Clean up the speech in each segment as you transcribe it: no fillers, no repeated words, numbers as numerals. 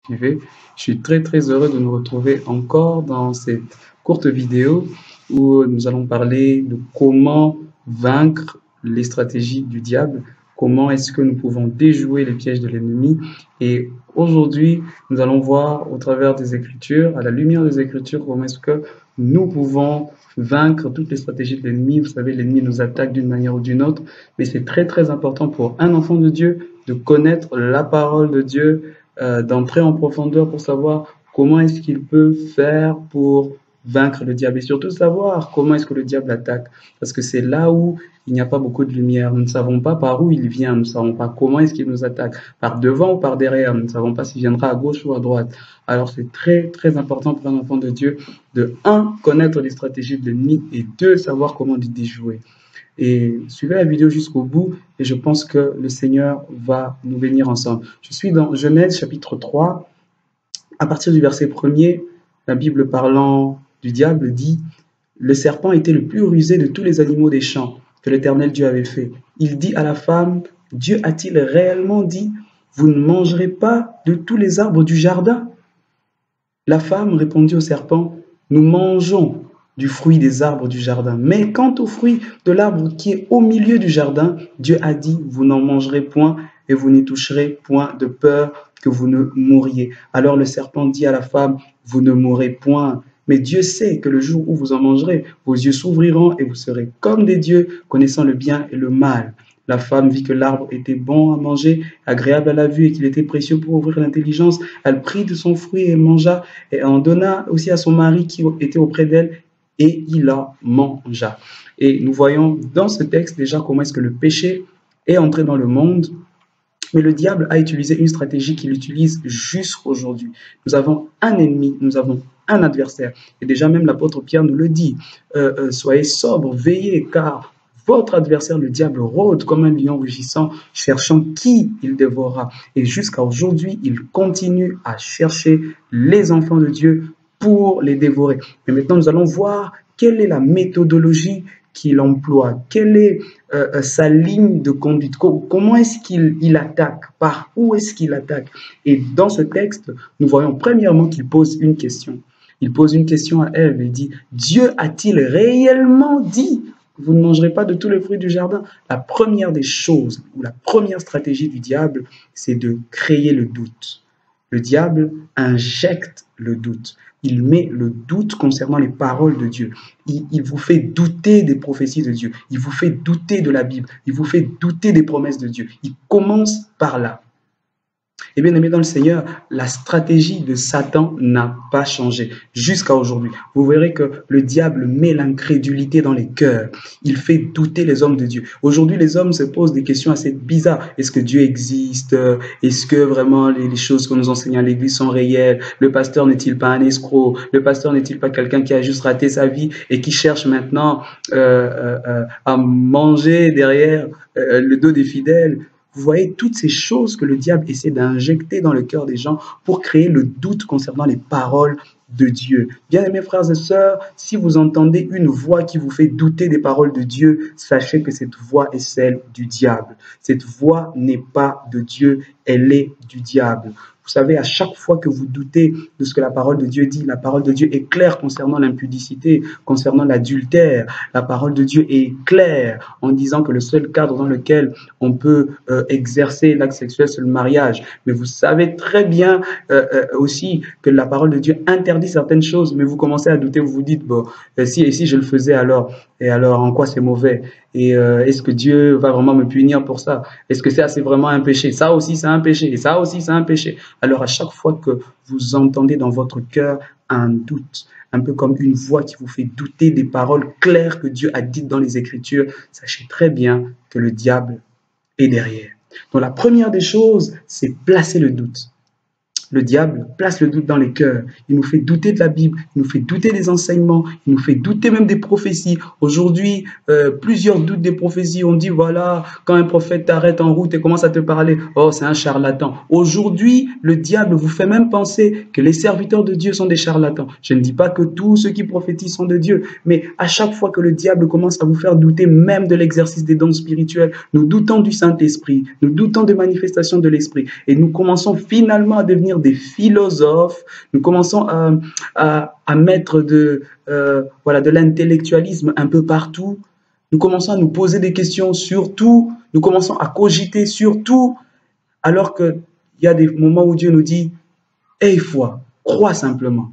suivez. Je suis très heureux de nous retrouver encore dans cette courte vidéo où nous allons parler de comment vaincre les stratégies du diable, comment est-ce que nous pouvons déjouer les pièges de l'ennemi. Et aujourd'hui, nous allons voir au travers des Écritures, à la lumière des Écritures, comment est-ce que nous pouvons vaincre toutes les stratégies de l'ennemi. Vous savez, l'ennemi nous attaque d'une manière ou d'une autre, mais c'est très important pour un enfant de Dieu de connaître la parole de Dieu, d'entrer en profondeur pour savoir comment est-ce qu'il peut faire pour vaincre le diable et surtout savoir comment est-ce que le diable attaque. Parce que c'est là où il n'y a pas beaucoup de lumière. Nous ne savons pas par où il vient, nous ne savons pas comment est-ce qu'il nous attaque, par devant ou par derrière. Nous ne savons pas s'il viendra à gauche ou à droite. Alors c'est très important pour un enfant de Dieu de, un, connaître les stratégies de l'ennemi et deux, savoir comment les déjouer. Et suivez la vidéo jusqu'au bout et je pense que le Seigneur va nous bénir ensemble. Je suis dans Genèse chapitre 3. À partir du verset 1er, la Bible parlant du diable dit « Le serpent était le plus rusé de tous les animaux des champs que l'Éternel Dieu avait fait. Il dit à la femme, Dieu a-t-il réellement dit, vous ne mangerez pas de tous les arbres du jardin? La femme répondit au serpent, nous mangeons du fruit des arbres du jardin. Mais quant au fruit de l'arbre qui est au milieu du jardin, Dieu a dit, vous n'en mangerez point et vous n'y toucherez point de peur que vous ne mouriez. Alors le serpent dit à la femme, vous ne mourrez point. Mais Dieu sait que le jour où vous en mangerez, vos yeux s'ouvriront et vous serez comme des dieux, connaissant le bien et le mal. La femme vit que l'arbre était bon à manger, agréable à la vue et qu'il était précieux pour ouvrir l'intelligence. Elle prit de son fruit et mangea et en donna aussi à son mari qui était auprès d'elle et il en mangea. Et nous voyons dans ce texte déjà comment est-ce que le péché est entré dans le monde. Mais le diable a utilisé une stratégie qu'il utilise jusqu'aujourd'hui. Nous avons un ennemi, nous avons un adversaire. Et déjà même l'apôtre Pierre nous le dit. Soyez sobres, veillez, car votre adversaire, le diable, rôde comme un lion rugissant, cherchant qui il dévorera. Et jusqu'à aujourd'hui, il continue à chercher les enfants de Dieu pour les dévorer. Mais maintenant, nous allons voir quelle est la méthodologie qu'il emploie, quelle est sa ligne de conduite, comment est-ce qu'il attaque, par où est-ce qu'il attaque. Et dans ce texte, nous voyons premièrement qu'il pose une question. Il pose une question à Ève et dit, Dieu a-t-il réellement dit, vous ne mangerez pas de tous les fruits du jardin? La première des choses, ou la première stratégie du diable, c'est de créer le doute. Le diable injecte le doute. Il met le doute concernant les paroles de Dieu. Il vous fait douter des prophéties de Dieu. Il vous fait douter de la Bible. Il vous fait douter des promesses de Dieu. Il commence par là. Et bien aimé dans le Seigneur, la stratégie de Satan n'a pas changé jusqu'à aujourd'hui. Vous verrez que le diable met l'incrédulité dans les cœurs. Il fait douter les hommes de Dieu. Aujourd'hui, les hommes se posent des questions assez bizarres. Est-ce que Dieu existe? Est-ce que vraiment les choses que nous enseignons à l'église sont réelles? Le pasteur n'est-il pas un escroc? Le pasteur n'est-il pas quelqu'un qui a juste raté sa vie et qui cherche maintenant à manger derrière le dos des fidèles? Vous voyez toutes ces choses que le diable essaie d'injecter dans le cœur des gens pour créer le doute concernant les paroles de Dieu. Bien-aimés frères et sœurs, si vous entendez une voix qui vous fait douter des paroles de Dieu, sachez que cette voix est celle du diable. Cette voix n'est pas de Dieu, elle est du diable. Vous savez, à chaque fois que vous doutez de ce que la parole de Dieu dit, la parole de Dieu est claire concernant l'impudicité, concernant l'adultère. La parole de Dieu est claire en disant que le seul cadre dans lequel on peut exercer l'acte sexuel, c'est le mariage. Mais vous savez très bien aussi que la parole de Dieu interdit certaines choses, mais vous commencez à douter, vous vous dites, bon, si je le faisais alors, et alors en quoi c'est mauvais? Et est-ce que Dieu va vraiment me punir pour ça? Est-ce que c'est vraiment un péché? Ça aussi, c'est un péché. Et ça aussi, c'est un péché. Alors, à chaque fois que vous entendez dans votre cœur un doute, un peu comme une voix qui vous fait douter des paroles claires que Dieu a dites dans les Écritures, sachez très bien que le diable est derrière. Donc, la première des choses, c'est placer le doute. Le diable place le doute dans les cœurs. Il nous fait douter de la Bible, il nous fait douter des enseignements, il nous fait douter même des prophéties. Aujourd'hui, plusieurs doutent des prophéties. On dit, voilà, quand un prophète t'arrête en route et commence à te parler, oh, c'est un charlatan. Aujourd'hui, le diable vous fait même penser que les serviteurs de Dieu sont des charlatans. Je ne dis pas que tous ceux qui prophétisent sont de Dieu, mais à chaque fois que le diable commence à vous faire douter même de l'exercice des dons spirituels, nous doutons du Saint-Esprit, nous doutons des manifestations de l'Esprit et nous commençons finalement à devenir devenir des philosophes, nous commençons à mettre voilà, de l'intellectualisme un peu partout, nous commençons à nous poser des questions sur tout, nous commençons à cogiter sur tout, alors qu'il y a des moments où Dieu nous dit « Aie foi, crois simplement ».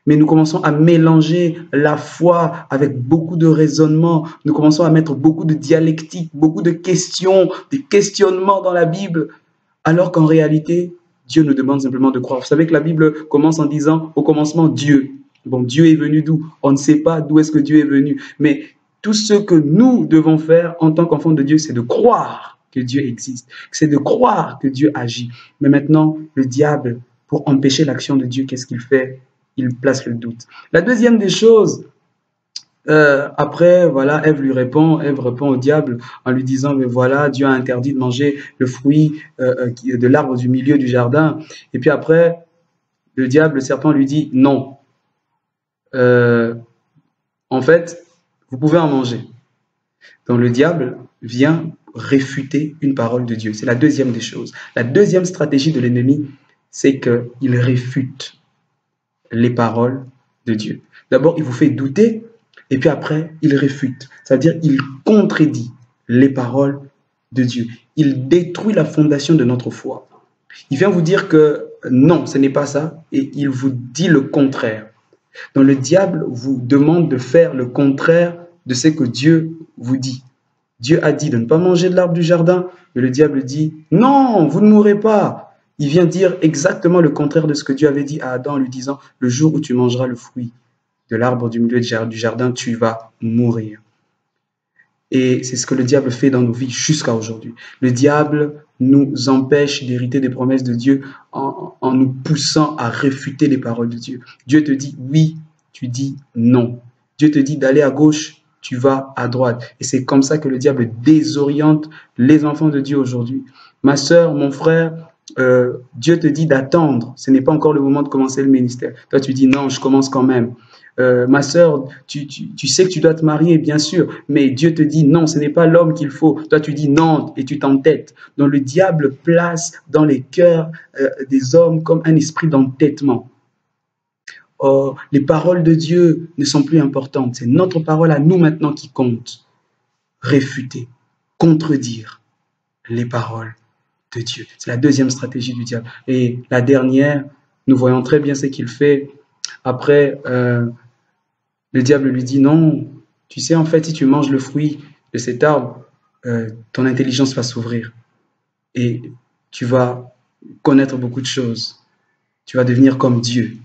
Mais nous commençons à mélanger la foi avec beaucoup de raisonnement. Nous commençons à mettre beaucoup de dialectique, beaucoup de questions, des questionnements dans la Bible, alors qu'en réalité, Dieu nous demande simplement de croire. Vous savez que la Bible commence en disant, au commencement, Dieu. Bon, Dieu est venu d'où? On ne sait pas d'où est-ce que Dieu est venu. Mais tout ce que nous devons faire en tant qu'enfants de Dieu, c'est de croire que Dieu existe. C'est de croire que Dieu agit. Mais maintenant, le diable, pour empêcher l'action de Dieu, qu'est-ce qu'il fait? Il place le doute. La deuxième des choses, après, voilà, Ève répond au diable en lui disant, mais voilà, Dieu a interdit de manger le fruit de l'arbre du milieu du jardin. Et puis après, le diable, le serpent lui dit, non. En fait, vous pouvez en manger. Donc le diable vient réfuter une parole de Dieu. C'est la deuxième des choses. La deuxième stratégie de l'ennemi, c'est qu'il réfute les paroles de Dieu. D'abord, il vous fait douter, et puis après, il réfute. C'est-à-dire, il contredit les paroles de Dieu. Il détruit la fondation de notre foi. Il vient vous dire que non, ce n'est pas ça, et il vous dit le contraire. Donc, le diable vous demande de faire le contraire de ce que Dieu vous dit. Dieu a dit de ne pas manger de l'arbre du jardin, mais le diable dit, non, vous ne mourrez pas. Il vient dire exactement le contraire de ce que Dieu avait dit à Adam en lui disant, le jour où tu mangeras le fruit de l'arbre du milieu du jardin, tu vas mourir. Et c'est ce que le diable fait dans nos vies jusqu'à aujourd'hui. Le diable nous empêche d'hériter des promesses de Dieu en nous poussant à réfuter les paroles de Dieu. Dieu te dit oui, tu dis non. Dieu te dit d'aller à gauche, tu vas à droite. Et c'est comme ça que le diable désoriente les enfants de Dieu aujourd'hui. Ma sœur, mon frère, Dieu te dit d'attendre. Ce n'est pas encore le moment de commencer le ministère. Toi, tu dis non, je commence quand même. Ma sœur, tu sais que tu dois te marier, bien sûr, mais Dieu te dit non, ce n'est pas l'homme qu'il faut. Toi, tu dis non et tu t'entêtes. Donc, le diable place dans les cœurs des hommes comme un esprit d'entêtement. Or, les paroles de Dieu ne sont plus importantes. C'est notre parole à nous maintenant qui compte. Réfuter, contredire les paroles de Dieu. C'est la deuxième stratégie du diable. Et la dernière, nous voyons très bien ce qu'il fait. Après, le diable lui dit non, tu sais, en fait, si tu manges le fruit de cet arbre, ton intelligence va s'ouvrir et tu vas connaître beaucoup de choses. Tu vas devenir comme Dieu.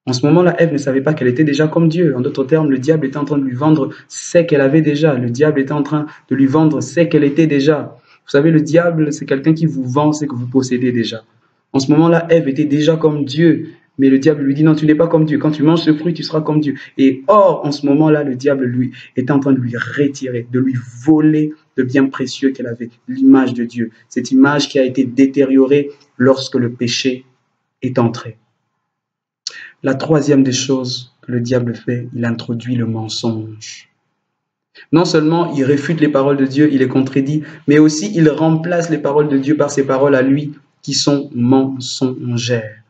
En ce moment-là, Ève ne savait pas qu'elle était déjà comme Dieu. En d'autres termes, le diable était en train de lui vendre ce qu'elle avait déjà. Le diable était en train de lui vendre ce qu'elle était déjà. Vous savez, le diable, c'est quelqu'un qui vous vend ce que vous possédez déjà. En ce moment-là, Ève était déjà comme Dieu. Mais le diable lui dit, non, tu n'es pas comme Dieu. Quand tu manges ce fruit, tu seras comme Dieu. Et or, en ce moment-là, le diable, lui, est en train de lui retirer, de lui voler le bien précieux qu'elle avait, l'image de Dieu. Cette image qui a été détériorée lorsque le péché est entré. La troisième des choses que le diable fait, il introduit le mensonge. Non seulement il réfute les paroles de Dieu, il les contredit, mais aussi il remplace les paroles de Dieu par ses paroles à lui qui sont mensongères.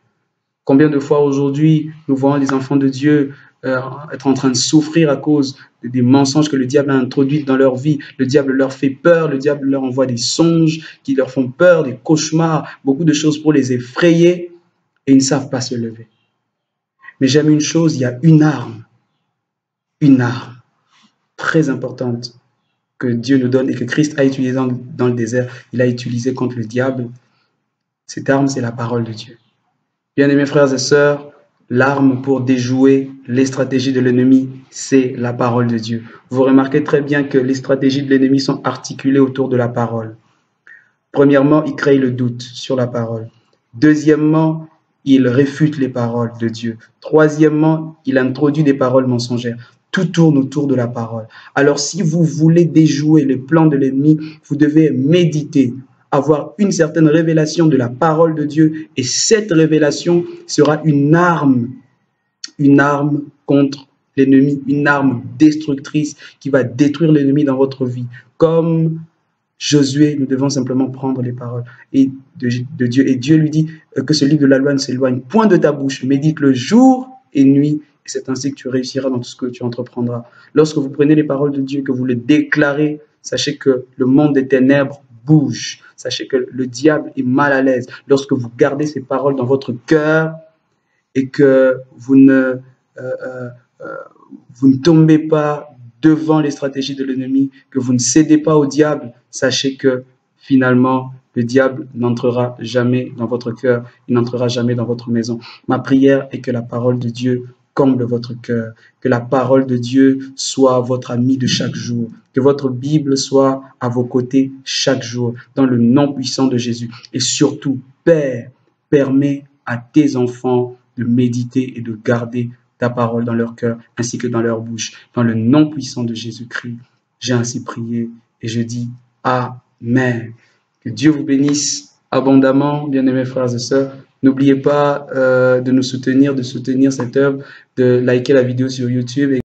Combien de fois aujourd'hui nous voyons les enfants de Dieu être en train de souffrir à cause des mensonges que le diable a introduits dans leur vie. Le diable leur fait peur, le diable leur envoie des songes qui leur font peur, des cauchemars, beaucoup de choses pour les effrayer et ils ne savent pas se lever. Mais j'aime une chose, il y a une arme très importante que Dieu nous donne et que Christ a utilisée dans le désert. Il a utilisé contre le diable. Cette arme, c'est la parole de Dieu. Bien-aimés frères et sœurs, l'arme pour déjouer les stratégies de l'ennemi, c'est la parole de Dieu. Vous remarquez très bien que les stratégies de l'ennemi sont articulées autour de la parole. Premièrement, il crée le doute sur la parole. Deuxièmement, il réfute les paroles de Dieu. Troisièmement, il introduit des paroles mensongères. Tout tourne autour de la parole. Alors, si vous voulez déjouer les plans de l'ennemi, vous devez méditer, avoir une certaine révélation de la parole de Dieu. Et cette révélation sera une arme contre l'ennemi, une arme destructrice qui va détruire l'ennemi dans votre vie. Comme Josué, nous devons simplement prendre les paroles de Dieu. Et Dieu lui dit que ce livre de la loi ne s'éloigne point de ta bouche. Médite-le jour et nuit. Et c'est ainsi que tu réussiras dans tout ce que tu entreprendras. Lorsque vous prenez les paroles de Dieu, que vous les déclarez, sachez que le monde des ténèbres bouge. Sachez que le diable est mal à l'aise. Lorsque vous gardez ces paroles dans votre cœur et que vous ne tombez pas devant les stratégies de l'ennemi, que vous ne cédez pas au diable, sachez que finalement, le diable n'entrera jamais dans votre cœur, il n'entrera jamais dans votre maison. Ma prière est que la parole de Dieu comble votre cœur, que la parole de Dieu soit votre ami de chaque jour, que votre Bible soit à vos côtés chaque jour, dans le nom puissant de Jésus. Et surtout, Père, permets à tes enfants de méditer et de garder ta parole dans leur cœur ainsi que dans leur bouche. Dans le nom puissant de Jésus-Christ, j'ai ainsi prié et je dis Amen. Que Dieu vous bénisse abondamment, bien-aimés frères et sœurs. N'oubliez pas de nous soutenir, de soutenir cette œuvre, de liker la vidéo sur YouTube.